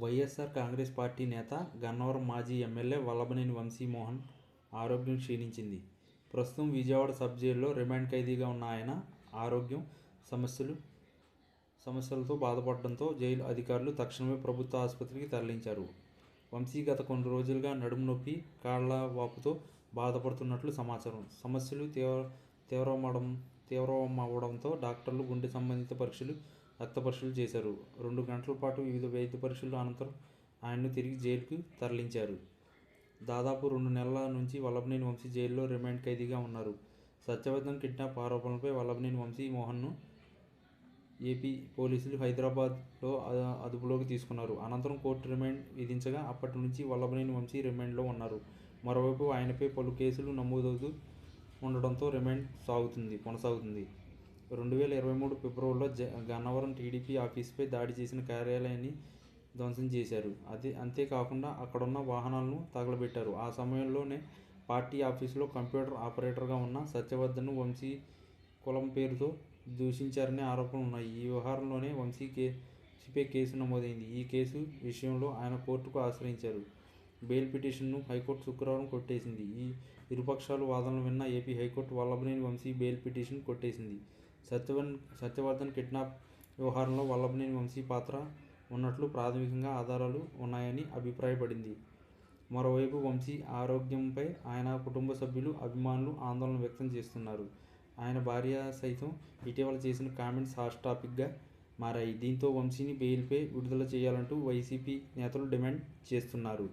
YSR Congress party నేత, గన్నవరం మాజీ MLA Vallabhaneni Vamsi Mohan ఆరోగ్యం క్షీణించింది. ప్రస్తుతం విజయవాడ సబ్ జైలులో రిమాండ్ ఖైదీగా ఉన్న ఆయన ఆరోగ్యం సమస్యలతో బాధపడడంతో జైలు అధికారులు తక్షణమే ప్రభుత్వ ఆసుపత్రికి తరలించారు. వంశీ గత కొన్ని రోజులుగా నడుము నొప్పి, కాళ్ల వాపుతో బాధపడుతున్నట్లు సమాచారం. సమస్యలు తీవ్రమవడంతో డాక్టర్లు గుండె సంబంధిత పరీక్షలు, రక్త పరీక్షలు చేశారు. 2 గంటల పాటు వివిధ వైద్య పరీక్షల అనంతరం ఆయన్ను తిరిగి జైలుకు తరలించారు. దాదాపు 2 నెలల నుంచి వల్లభనేని వంశీ జైలులో రిమాండ్ ఖైదీగా ఉన్నారు. సత్యవర్ధన్ కిడ్నాప్ ఆరోపణలపై వల్లభనేని వంశీమోహన్ను ఏపీ పోలీసులు హైదరాబాద్లో అదుపులోకి తీసుకున్నారు. అనంతరం కోర్టు రిమాండ్ విధించగా అప్పటి నుంచి వల్లభనేని వంశీ రిమాండ్లో ఉన్నారు. మరోవైపు ఆయనపై పలు కేసులు నమోదవుతూ ఉండడంతో రిమాండ్ కొనసాగుతుంది. 2023 ఫిబ్రవరిలో గన్నవరం టీడీపీ ఆఫీసుపై దాడి చేసిన కార్యాలయాన్ని ధ్వంసం చేశారు. అంతేకాకుండా అక్కడున్న వాహనాలను తగలబెట్టారు. ఆ సమయంలోనే పార్టీ ఆఫీసులో కంప్యూటర్ ఆపరేటర్గా ఉన్న సత్యవర్ధన్ను వంశీ కులం పేరుతో దూషించారనే ఆరోపణలు ఉన్నాయి. ఈ వ్యవహారంలోనే వంశీపై కేసు నమోదైంది. ఈ కేసు విషయంలో ఆయన కోర్టుకు ఆశ్రయించారు. బెయిల్ పిటిషన్ను హైకోర్టు శుక్రవారం కొట్టేసింది. ఇరుపక్షాల వాదనలు విన్న AP high court Vallabhaneni Vamsi bail petition కొట్టేసింది. సత్యవర్ధన్ కిడ్నాప్ వ్యవహారంలో వల్లభనేని వంశీ పాత్ర ఉన్నట్లు ప్రాథమికంగా ఆధారాలు ఉన్నాయని అభిప్రాయపడింది. మరోవైపు వంశీ ఆరోగ్యంపై ఆయన కుటుంబ సభ్యులు, అభిమానులు ఆందోళన వ్యక్తం చేస్తున్నారు. ఆయన భార్య సైతం ఇటీవల చేసిన కామెంట్స్ హాట్ టాపిక్గా మారాయి. దీంతో వంశీని బెయిల్పై విడుదల చేయాలంటూ వైసీపీ నేతలు డిమాండ్ చేస్తున్నారు.